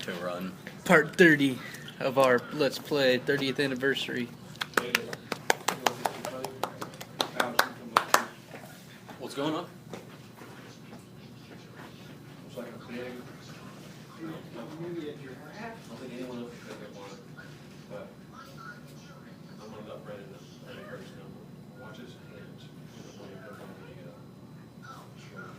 Naruto run. Part 30 of our Let's Play 30th anniversary. What's going on? Looks like a big. I don't think anyone else should get one, but I'm gonna let Brandon first number. Watch his hands. When he puts on the shirt.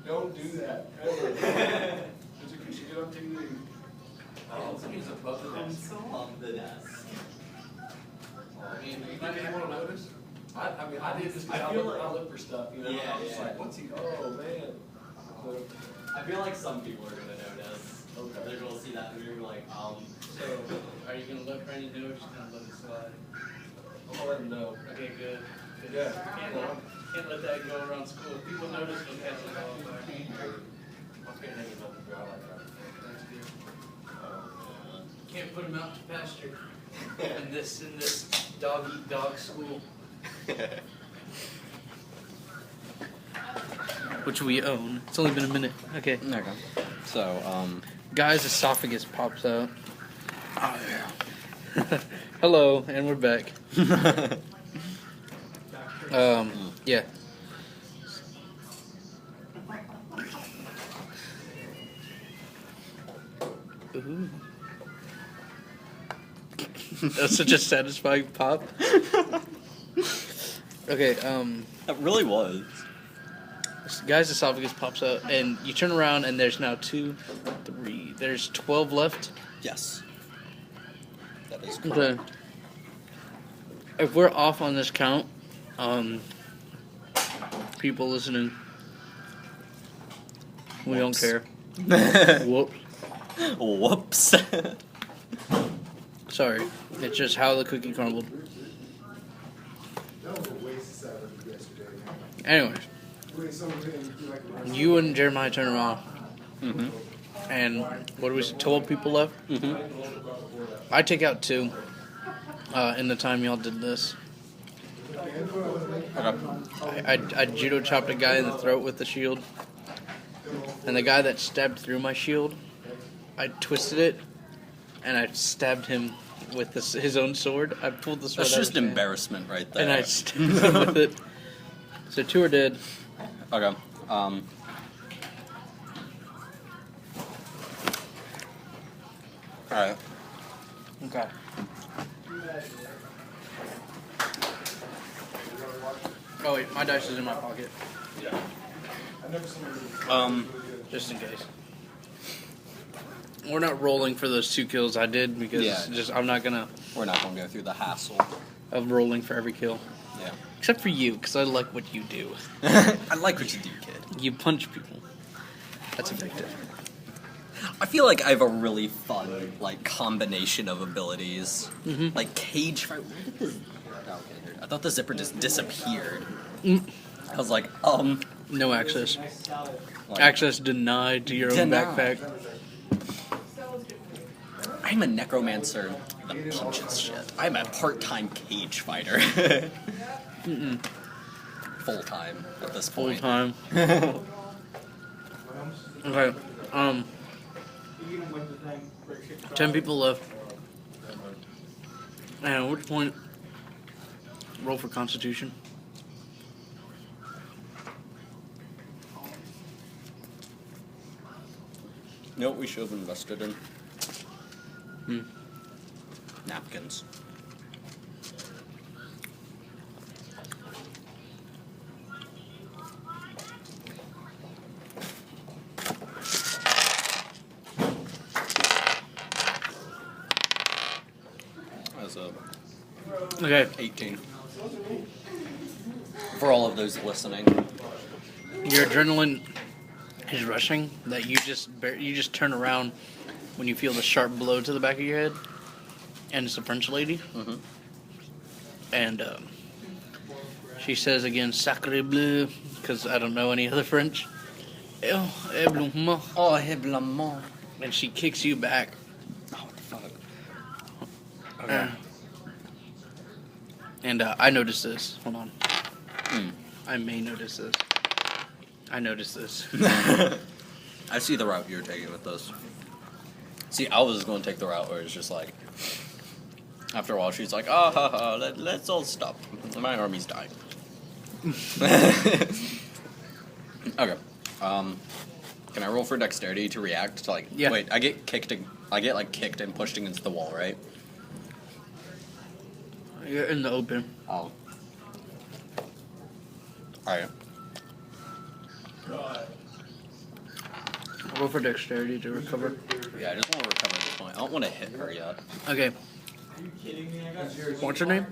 Don't do that, ever. It's because you get on TV. Oh, he's above the desk. so on the desk. I mean, you think anyone will notice? I mean, I did this because I look for stuff, you know? Yeah, I'm just yeah. like, what's he, oh, man. So, I feel like some people are gonna notice. Okay. They're gonna see that and they're gonna be like, So, are you going to let Brandon do it or just going to let it slide? I'm gonna let him know. Okay, good. Yeah. Can't let that go around school. If people notice, they'll catch it off. I can't hang him up and dry like that. That's good. Oh, Can't put him out to pasture in this dog eat dog school. Which we own. It's only been a minute. Okay. Okay. So, Guy's esophagus pops out. Oh, yeah. Hello, and we're back. Yeah. Ooh. That's such a satisfying pop. Okay, that really was. this guy's esophagus pops out, and you turn around, and there's now 2, 3, there's 12 left. Yes. That is correct. Okay. If we're off on this count, people listening, we don't care. Whoops. Whoops. Sorry. It's just how the cookie crumbled. That was a waste of salad yesterday. Anyways, you and Jeremiah turn around, Mm-hmm. and what do we say, 12 people left? Mm-hmm. I take out 2 in the time y'all did this. Okay. I judo chopped a guy in the throat with the shield, and the guy that stabbed through my shield, I twisted it, and I stabbed him with his own sword. I pulled the sword That's out just of his hand, embarrassment right there. and I stabbed him with it. So 2 are dead. Okay. Alright. Okay. Oh wait, my dice is in my pocket, just in case. We're not rolling for those 2 kills I did because Yeah. I'm not gonna We're not gonna go through the hassle. of rolling for every kill. Yeah. Except for you, because I like what you do. I like what you do, kid. You punch people. That's effective. I feel like I have a really fun, like, combination of abilities. Mhm. Like, cage fight. Where did this... Oh, okay, here. I thought the zipper just disappeared. Mm. I was like, No access. like, Access denied to your own Denied. backpack. I'm a necromancer that punches shit. I'm a part-time cage fighter. Mm-mm. Full-time at this Full point. time. Okay. 10 people left. And at which point, roll for Constitution. You know what we should have invested in? Hmm. Napkins. As a Okay. 18. For all of those listening. Your adrenaline is rushing that you just turn around when you feel the sharp blow to the back of your head, and it's a French lady, Mm-hmm. and she says again "sacre bleu" because I don't know any other French. Oh, Oh, heblement. and she kicks you back. Oh, what the fuck? Okay. And I noticed this. Hold on. Hmm. I may notice this. I noticed this. I see the route you're taking with this. See, I was going to take the route where it's just like, after a while, she's like, "Ah, ha, ha, let's all stop. My army's dying." Okay. Can I roll for dexterity to react to like? Yeah. Wait, I get kicked and pushed against the wall, right? You're in the open. Oh. Alright. Roll for dexterity to recover. Yeah, I just want to recover at this point. I don't want to hit her yet. Okay. What's your name?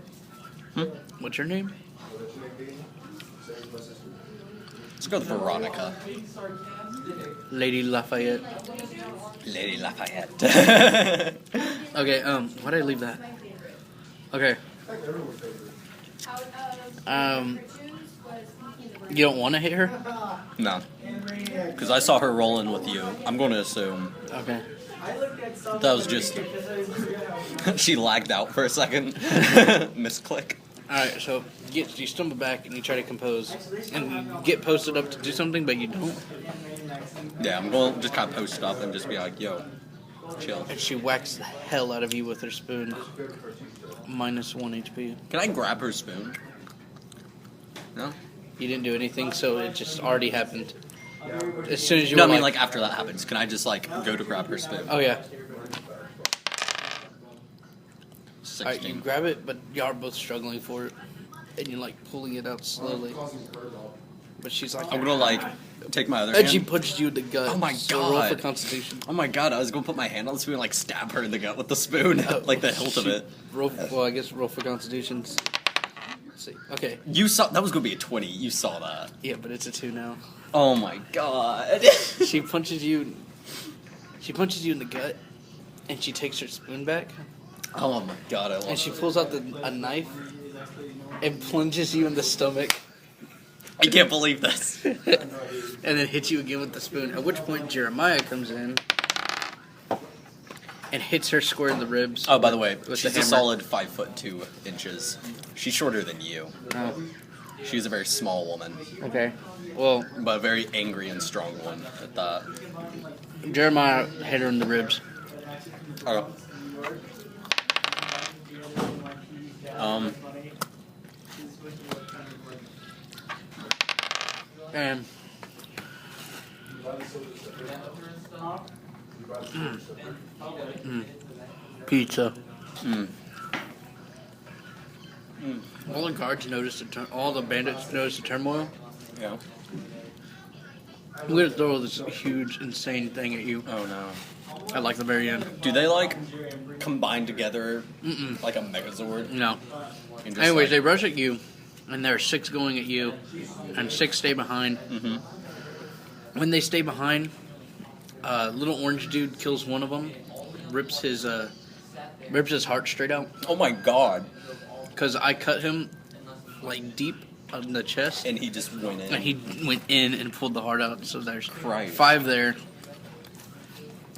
Hmm? What's your name? Let's go with Veronica. Lady Lafayette. Lady Lafayette. Okay, why did I leave that? Okay. You don't want to hit her? No. Because I saw her rolling with you. I'm going to assume Okay. that was just... she lagged out for a second. Misclick. Alright, so you stumble back and you try to compose. And you get posted up to do something, but you don't. Yeah, I'm going to just kind of post up and just be like, yo, chill. And she whacks the hell out of you with her spoon. -1 HP. Can I grab her spoon? No? You didn't do anything, so it just already happened. As soon as you No, I were mean, like, after that happens, can I just, like, go to grab her spoon? Oh, yeah. Alright, 16. you grab it, but you are both struggling for it. And you're, like, pulling it out slowly. But she's like... I'm gonna, like, take my other And she hand. punched you in the gut. Oh my So roll God. for Constitution. Oh my god, I was gonna put my hand on the spoon and, like, stab her in the gut with the spoon. Like, the hilt of it. Well, I guess roll for Constitution. Let's see. Okay. You saw... That was gonna be a 20. You saw that. Yeah, but it's a 2 now. Oh my god. She punches you... She punches you in the gut. And she takes her spoon back. Oh my god, I love And she pulls out a knife. And plunges you in the stomach. I can't believe this. And then hits you again with the spoon. At which point Jeremiah comes in and hits her square in the ribs. Oh, by the way, with she's the a hammer. solid 5'2". She's shorter than you. Oh, She's a very small woman, okay. Well, but a very angry and strong one at that. Jeremiah hit her in the ribs. Okay. And pizza. All the guards noticed all the bandits noticed the turmoil. Yeah. I'm gonna throw this huge, insane thing at you Oh no. at like the very end. Do they like combine together like a Megazord? No. And just, Anyways, like, they rush at you, and there are 6 going at you, and 6 stay behind. Mhm. When they stay behind, little orange dude kills one of them, rips his heart straight out. Oh my god. Because I cut him like deep on the chest, And he just went in. and he went in and pulled the heart out. So there's Christ. 5 there,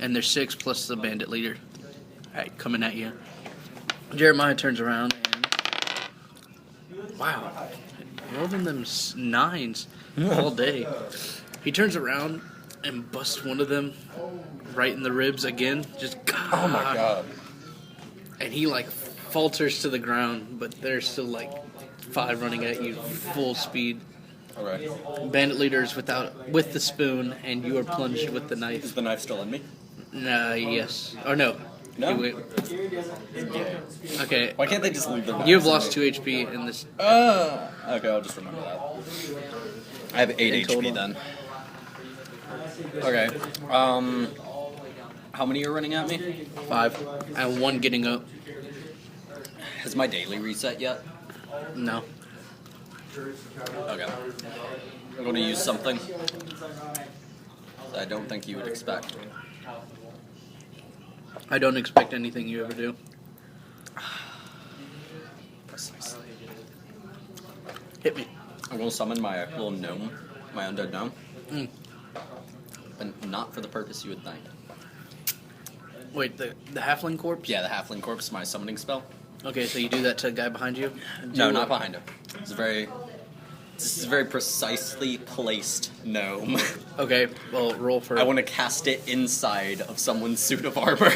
and there's 6 plus the bandit leader. Alright, coming at you. Jeremiah turns around and wow, rolled in them 9s all day. He turns around and busts one of them right in the ribs again. Just Oh my god. And he like falters to the ground, but there's still like 5 running at you full speed. Okay. Bandit leaders with the spoon, and you are plunged with the Is knife. the knife still in me? Yes. Or no. No? He went- Okay. Why can't they just leave their You have knives lost in me? 2 HP in this. Okay, I'll just remember that. I have 8 In HP total. then. Okay. How many are running at me? 5. And 1 getting up. Has my daily reset yet? No. Okay. I'm going to use something that I don't think you would expect. I don't expect anything you ever do. Precisely. Hit me. I'm going to summon my little gnome, my undead gnome. Mm. But not for the purpose you would think. Wait, the halfling corpse? Yeah, the halfling corpse, my summoning spell. Okay, so you do that to a guy behind you? No, not behind him. This is a very precisely placed gnome. Okay, well, roll for... I want to cast it inside of someone's suit of armor.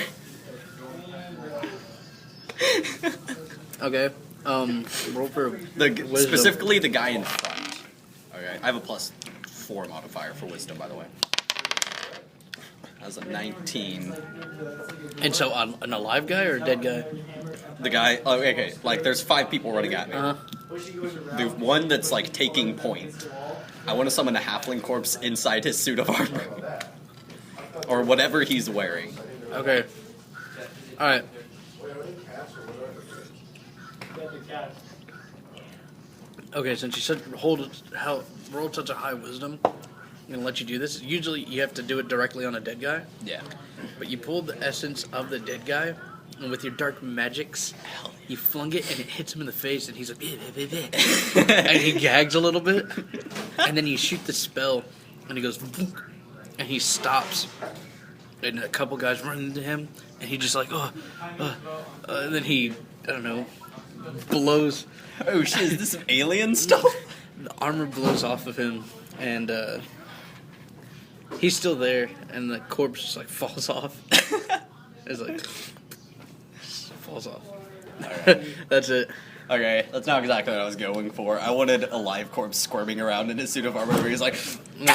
Okay, roll for wisdom. Specifically the guy in front. Okay, I have a +4 modifier for wisdom, by the way. That was a 19. And so, an alive guy or a dead guy? The guy, okay, like there's 5 people running at me. The one that's like taking point. I want to summon a halfling corpse inside his suit of armor. Or whatever he's wearing. Okay. Alright. Okay, since you said roll such a high wisdom, I'm gonna let you do this. Usually you have to do it directly on a dead guy, Yeah. but you pulled the essence of the dead guy, and with your dark magics, you flung it, and it hits him in the face, and he's like, and he gags a little bit, and then you shoot the spell, and he goes, and he stops, and a couple guys run into him, and he just like, and then he, I don't know, blows. Oh shit, is this some alien stuff? The armor blows off of him, and he's still there, and the corpse just like falls off. It's like falls off. Alright. That's it. Okay, that's not exactly what I was going for. I wanted a live corpse squirming around in his suit of armor where he's like, No,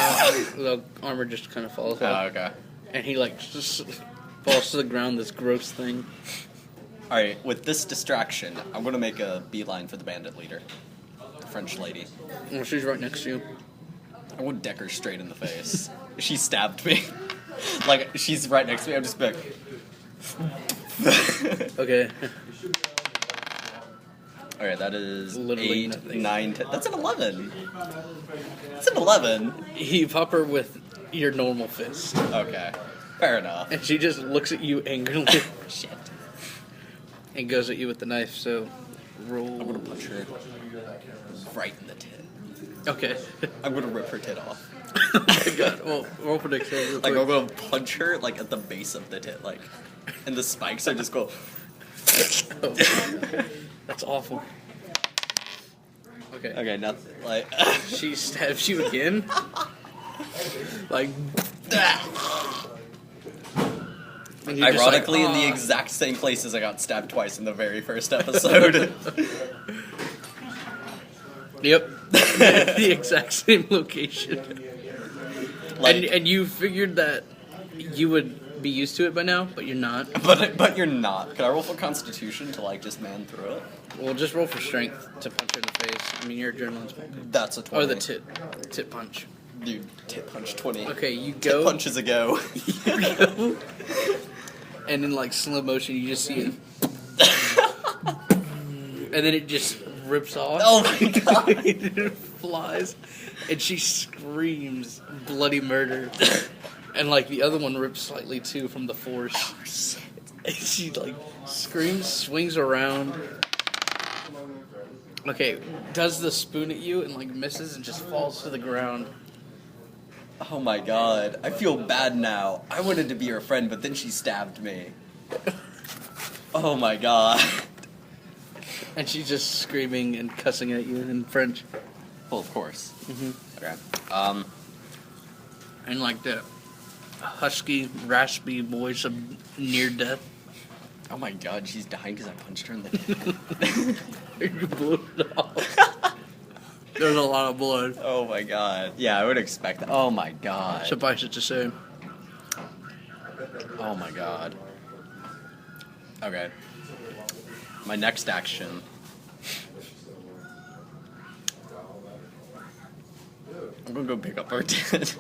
the armor just kind of falls oh, off, okay. and he like just falls to the ground. This gross thing. Alright, with this distraction, I'm gonna make a beeline for the bandit leader. The French lady. Well, she's right next to you. I would deck her straight in the face. She stabbed me. Like, she's right next to me, I'm just like... Okay. Alright, that is Literally 8, nothing. 9, 10. That's an 11. That's an 11. You pop her with your normal fist, Okay, fair enough. and she just looks at you angrily Shit. and goes at you with the knife. So, roll. I'm gonna punch her right in the tit. Okay. I'm gonna rip her tit off. Oh my god. Well, roll for dexterity real Like, quick. I'm gonna punch her, like, at the base of the tit, like, and the spikes are just go... Oh. That's awful. Okay. Okay, nothing, like... She stabs you again? Like... and you're just Ironically, like, in the "Ah." exact same places I got stabbed twice in the very first episode. Yep. The exact same location. Like, And you figured that you would be used to it by now, but you're not. but you're not. Can I roll for Constitution to, like, just man through it? Well, just roll for strength to punch her in the face. I mean, your adrenaline's pumping. That's a 20. Or the tit punch. Dude, tit punch 20. Okay, you Tit go. punch is a go. You go. And in like slow motion, you just see it. And then it just rips off. Oh my god. It flies. And she screams bloody murder. And like the other one rips slightly too from the force. And she like screams, swings around. Okay, does the spoon at you and like misses and just falls to the ground. Oh my god. I feel bad now. I wanted to be her friend, but then she stabbed me. Oh my god. And she's just screaming and cussing at you in French. Well, of course. Mm-hmm. Okay. And like the husky, raspy voice of near death. Oh my god, she's dying because I punched her in the You blew it off. There's a lot of blood. Oh my god. Yeah, I would expect that. Oh my god. Suffice it to say. Oh my god. Okay. My next action. I'm gonna go pick up her tit.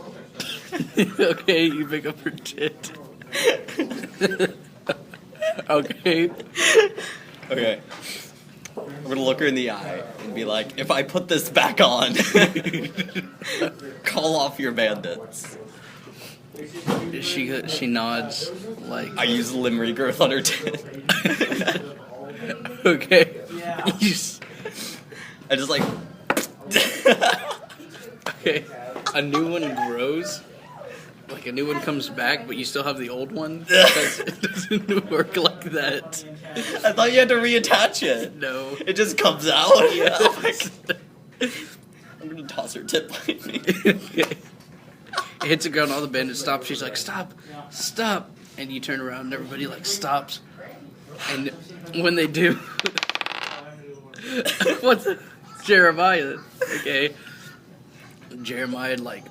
Okay, you pick up her tit. Okay. Okay. I'm gonna look her in the eye and be like, if I put this back on, call off your bandits. She nods like. I use limb regrowth on her tit. Okay. I just like. Okay. A new one grows, like a new one comes back, but you still have the old one because it doesn't work like that. I thought you had to reattach it. No. It just comes out. Yeah. Oh my God. I'm gonna toss her tip behind me. It hits the ground, all the bandits stop. She's like, stop, stop. And you turn around and everybody like stops. And when they do, what's it? Jeremiah, okay? Jeremiah, like,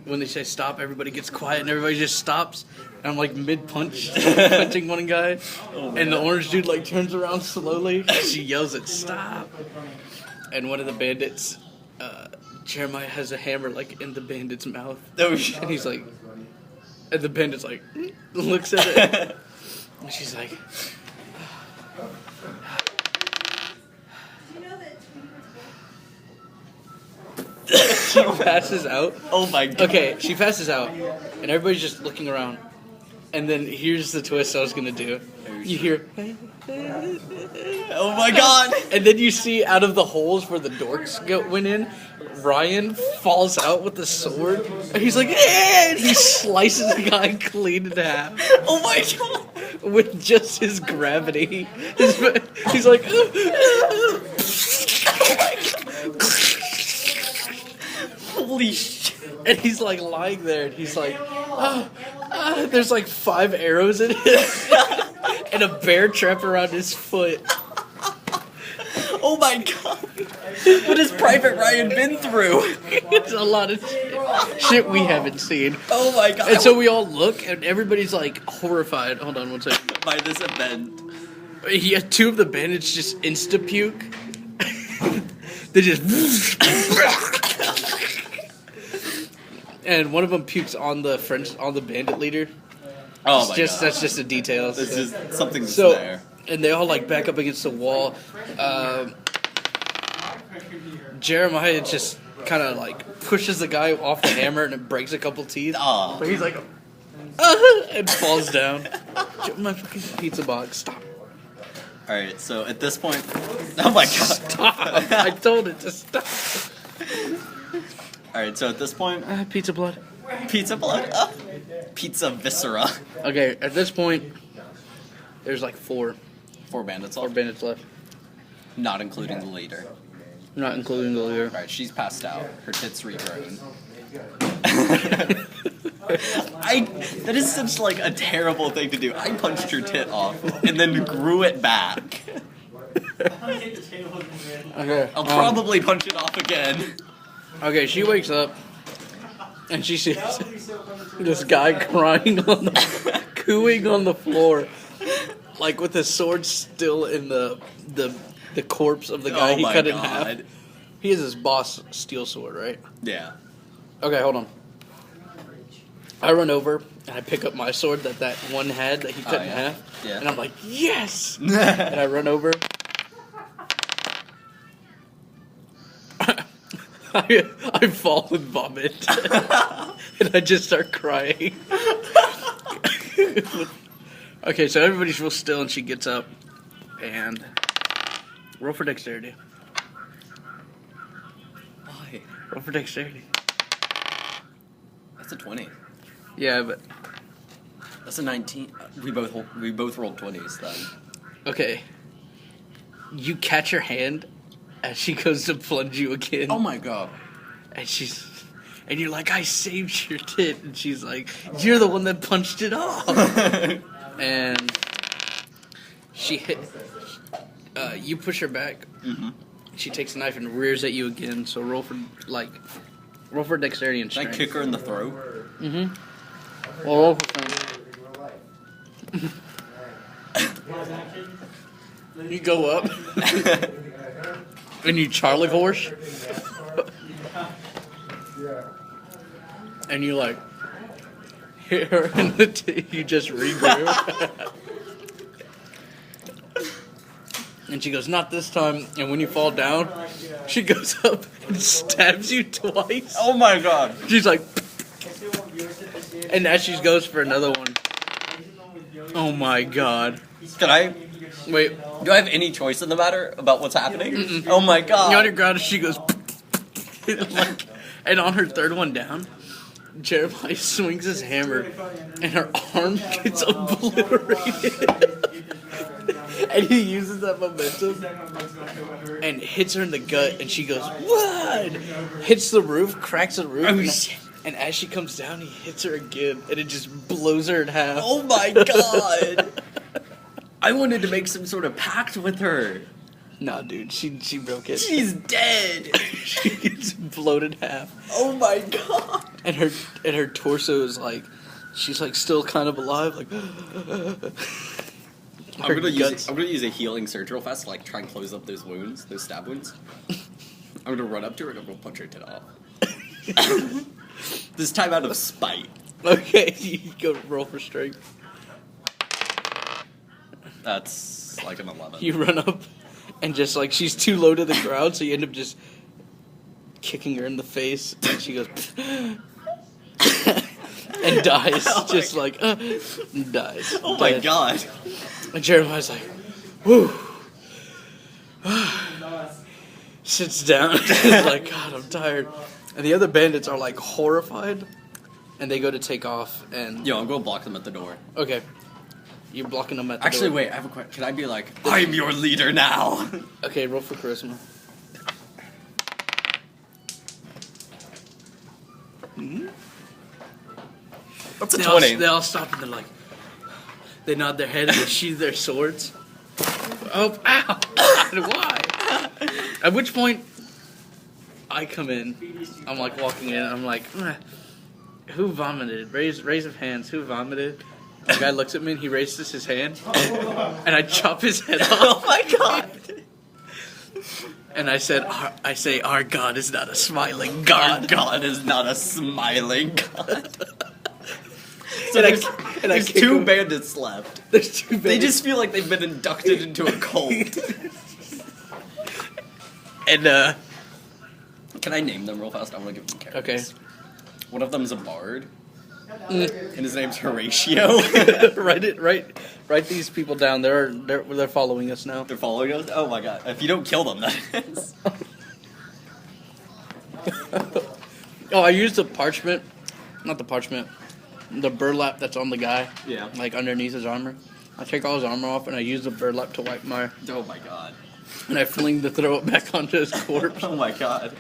when they say stop, everybody gets quiet and everybody just stops. And I'm like mid-punch, punching one guy. And the orange dude like turns around slowly. She yells at stop. And one of the bandits, Jeremiah has a hammer like in the bandit's mouth. Oh, shit. And he's like, and the bandit's like, looks at it. And she's like, she passes out. Oh my God. Okay, she passes out, and everybody's just looking around. And then here's the twist I was gonna do. You hear, Oh my God. and then you see out of the holes where the dorks went in, Ryan falls out with the sword, and he's like, and he slices the guy clean in half Oh my God. with just his gravity. He's like, Holy shit. and he's like lying there, and he's like, there's like 5 arrows in it, and a bear trap around his foot. Oh my God. What has Private Ryan been through? It's a lot of shit we haven't seen. Oh my God. And so we all look, and everybody's like horrified. Hold on one second. By this event. He had 2 of the bandits just insta puke. They just. And one of them pukes on the bandit leader. Oh my God. That's just a detail. It's just something that's So, there. and they all like back up against the wall. Jeremiah just kind of like pushes the guy off the hammer and it breaks a couple teeth. Aw. But he's like, and falls down. My fucking pizza box. Stop. Alright, so at this point. Oh my God. Stop. I told it to stop. Alright, so at this point. Pizza blood. Pizza blood? Pizza viscera. Okay, at this point, there's like 4 bandits bandits left. Not including the leader. Not including the leader. Alright, she's passed out. Her tits regrown. That is such like a terrible thing to do. I punched her tit off and then grew it back. Okay. I'll probably punch it off again. Okay, she wakes up and she sees this guy crying on the cooing on the floor, like with his sword still in the corpse of the guy he cut in half. He has his boss steel sword, right? Yeah. Okay, hold on. I run over and I pick up my sword that one had that he cut in half. Yeah. And I'm like, yes! And I run over. I fall and vomit. And I just start crying. Okay, so everybody's real still and she gets up. And roll for dexterity. Why? Roll for dexterity. That's a 20. Yeah, but That's a 19. We both rolled 20s then. okay. You catch her hand as she goes to plunge you again. Oh my God. And you're like, I saved your tit. And she's like, you're the one that punched it off. And she hit. You push her back. Mm-hmm. She takes a knife and rears at you again. So roll for dexterity and Can I strength. kick her in the throat? Mm-hmm. Well, roll for strength. You go up and you Charlie horse. And you like hit her in the you just regrew. And she goes, not this time. And when you fall down, she goes up and stabs you twice. Oh my God. She's like, and as she goes for another one. Oh my God. Can I? Wait, Do I have any choice in the matter about what's happening? Oh my God. you're on your ground and she goes, like, and on her third one down, Jeremiah swings his hammer, and her arm gets obliterated. And he uses that momentum and hits her in the gut, and she goes, "What?" Hits the roof, cracks the roof, and as she comes down, he hits her again, and it just blows her in half. Oh my god! I wanted to make some sort of pact with her. Nah, dude, she broke it. She's dead. She gets blown in half. Oh my god! And her torso is like, she's like still kind of alive, like. I'm gonna use a healing surge real fast to like try and close up those wounds, those stab wounds. I'm gonna run up to her and I'm gonna punch her tit off. This time out of spite. Okay, you go roll for strength. That's like an 11. You run up, and just like she's too low to the ground, so you end up just kicking her in the face, and she goes and dies, just like dies. Oh my Dead. god! And Jeremiah's like, whew. Sits down, and like, God, I'm tired. And the other bandits are like horrified, and they go to take off. And Yo, I'm gonna block them at the door. okay, you're blocking them at the Actually, door. wait, I have a question. Can I be like, I'm your leader now? Okay, roll for charisma. That's a They 20. they all stop and they're like, they nod their head and they sheathe their swords. Oh, ow! God, why? At which point, I come in. I'm like walking in. I'm like, who vomited? Raise of hands. Who vomited? The guy looks at me and he raises his hand, and I chop his head off. Oh my god! And I say, our God is not a smiling Our God. god is not a smiling god. So And I- there's, and I there's kick two him. bandits left. There's two They bandits. just feel like they've been inducted into a cult. And Can I name them real fast? I want to give them characters. okay. One of them's a bard, and his name's Horatio. Write these people down. They're following us now. They're following us? Oh my god. If you don't kill them, that is. Oh, I used the parchment. Not the parchment. The burlap that's on the guy. Yeah. Like underneath his armor. I take all his armor off and I use the burlap to wipe my. Oh my god. And I fling to throw it back onto his corpse. Oh my god.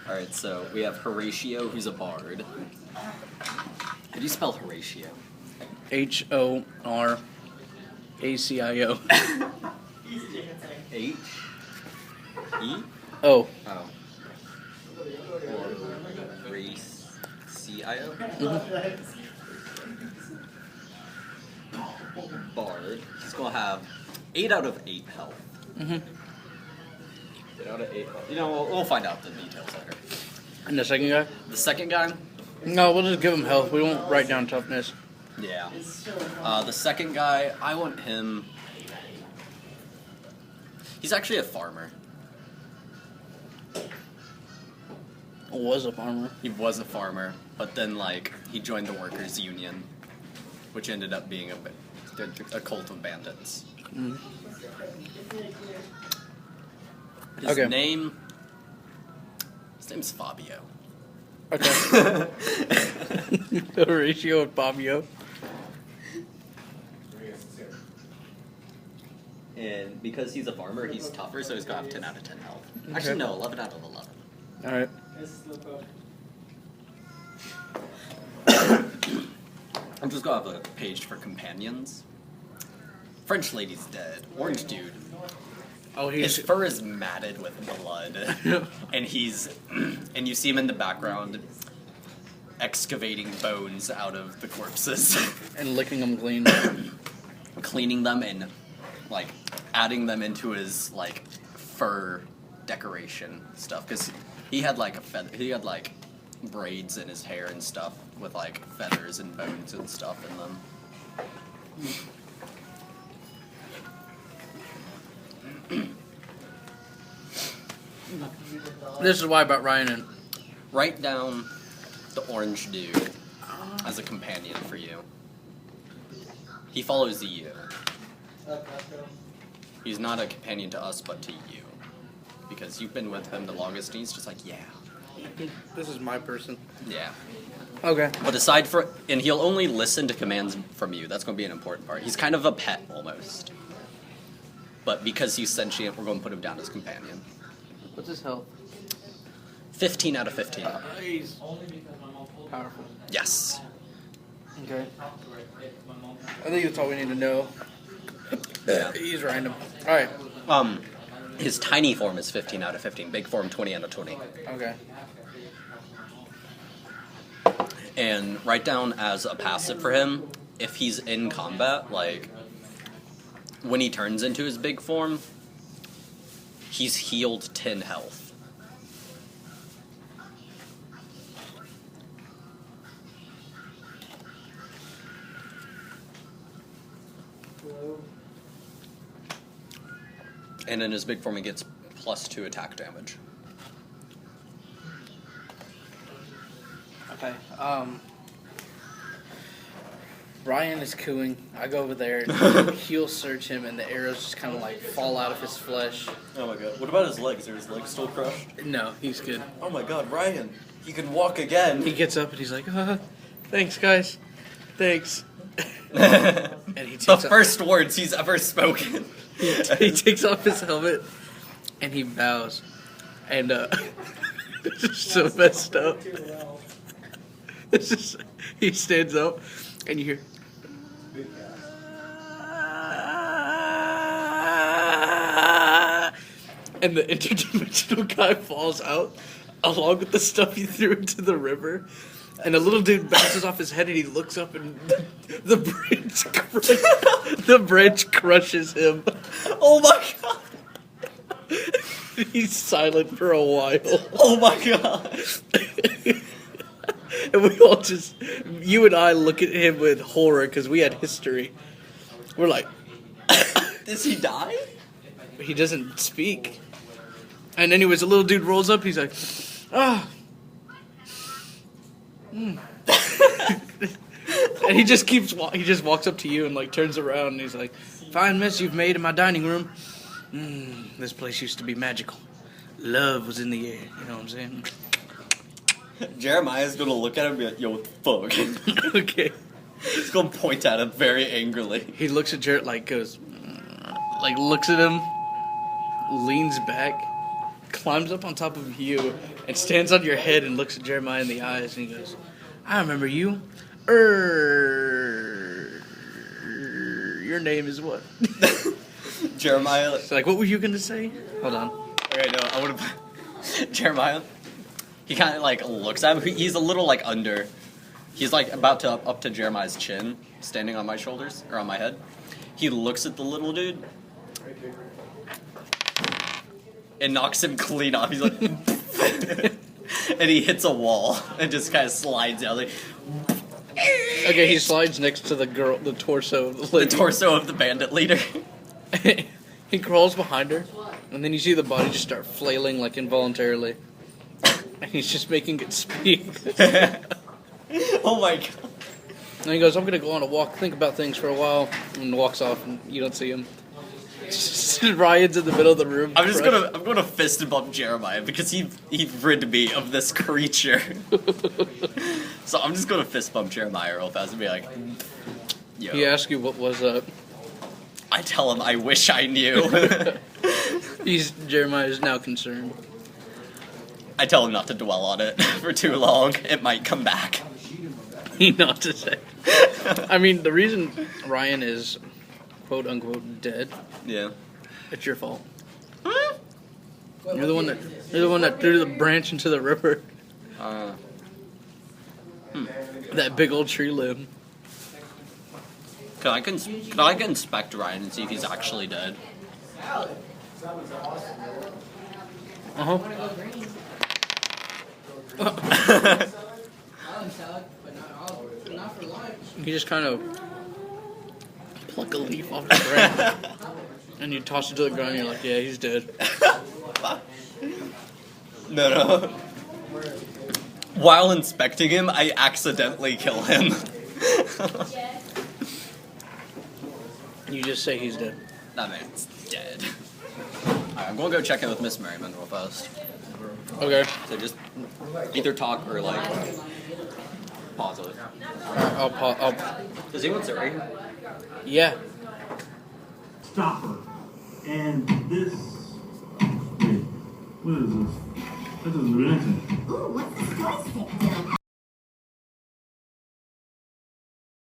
Alright, so we have Horatio, who's a bard. How do you spell Horatio? HORACIO. H? E? Oh. Oh. Horatio? Bard. He's gonna have 8 out of 8 health. Mhm. 8 out of 8 health. You know, we'll find out the details later. And the second guy? The second guy? No, we'll just give him health. We won't write down toughness. Yeah. The second guy, I want him... He's actually a farmer. Was a farmer. He was a farmer, but then, like, he joined the workers' union, which ended up being a cult of bandits. Mm. His Okay. name's Fabio. Okay. Horatio and Fabio. And because he's a farmer, he's tougher, so he's gonna have 10 out of 10 health. Okay. Actually, no, 11 out of 11. Alright. I'm just gonna have a page for companions. French lady's dead. Orange dude. Oh, His he's. fur is matted with blood, and and you see him in the background excavating bones out of the corpses, And licking them clean. cleaning them and like adding them into his like fur decoration stuff because he had like he had like braids in his hair and stuff with like feathers and bones and stuff in them. This is why about Ryan and. Write down the orange dude as a companion for you. He follows you. He's not a companion to us, but to you. Because you've been with him the longest, and he's just like, yeah. This is my person. Yeah. Okay. But and he'll only listen to commands from you. That's going to be an important part. He's kind of a pet almost. But because he's sentient, we're going to put him down as companion. What's his health? 15 out of 15. He's powerful. Yes. Okay. I think that's all we need to know. Yeah. He's random. Alright. His tiny form is 15 out of 15. Big form, 20 out of 20. Okay. And write down as a passive for him, if he's in combat, like, when he turns into his big form, he's healed 10 health. And in his big form, he gets +2 attack damage. Okay. Ryan is cooing. I go over there and he'll search him, and the arrows just kind of like fall out of his flesh. Oh my god. What about his legs? Are his legs still crushed? No, he's good. Oh my god, Ryan. He can walk again. He gets up and he's like, thanks, guys. Thanks. And he takes The first words he's ever spoken. he takes off his helmet and he bows. And this is so messed up. He stands up and you hear, and the interdimensional guy falls out along with the stuff he threw into the river. And a little dude bounces off his head and he looks up and the branch crushes him. Oh my god. He's silent for a while. Oh my god. And we all you and I look at him with horror because we had history. We're like, Does he die? he doesn't speak. And anyways, a little dude rolls up. He's like, and he just he just walks up to you and like turns around and he's like, fine mess you've made in my dining room. This place used to be magical. Love was in the air. You know what I'm saying? Jeremiah's gonna look at him and be like, yo, what the fuck? Okay. He's gonna point at him very angrily. He looks at Jared, like goes, like looks at him, leans back, climbs up on top of you, and stands on your head and looks at Jeremiah in the eyes, and he goes, I remember you. Your name is what? Jeremiah. It's like, what were you gonna say? Hold on. Okay, no, I would have. Jeremiah. He kind of like looks at him. He's a little like under. He's like about to up to Jeremiah's chin, standing on my shoulders or on my head. He looks at the little dude and knocks him clean off. He's like, and he hits a wall and just kind of slides out. Like, Okay, he slides next to the torso of the the lady. torso of the bandit leader. He crawls behind her, and then you see the body just start flailing like involuntarily. And he's just making it speak. Oh my god. And he goes, I'm gonna go on a walk, think about things for a while, and walks off, and you don't see him. Ryan's in the middle of the room. I'm gonna fist bump Jeremiah because he rid me of this creature. So I'm just gonna fist bump Jeremiah real fast and be like, yo. He asks you what was up. I tell him I wish I knew. Jeremiah is now concerned. I tell him not to dwell on it for too long. It might come back. Not to say. I mean, the reason Ryan is quote unquote dead, Yeah. it's your fault. You're the one that threw the branch into the river. That big old tree limb. Can I inspect Ryan and see if he's actually dead? Uh-huh. You just kind of pluck a leaf off the branch and you toss it to the ground and you're like, yeah, he's dead. No. While inspecting him, I accidentally kill him. You just say he's dead. That man's dead. Alright, I'm gonna go check in with Miss Merriman real fast. Okay. So just either talk or like pause it. I'll pause. Does anyone sit right here? Yeah. Stopper. And this. Wait, what is this? This is Vincent. Ooh, what's the joystick do?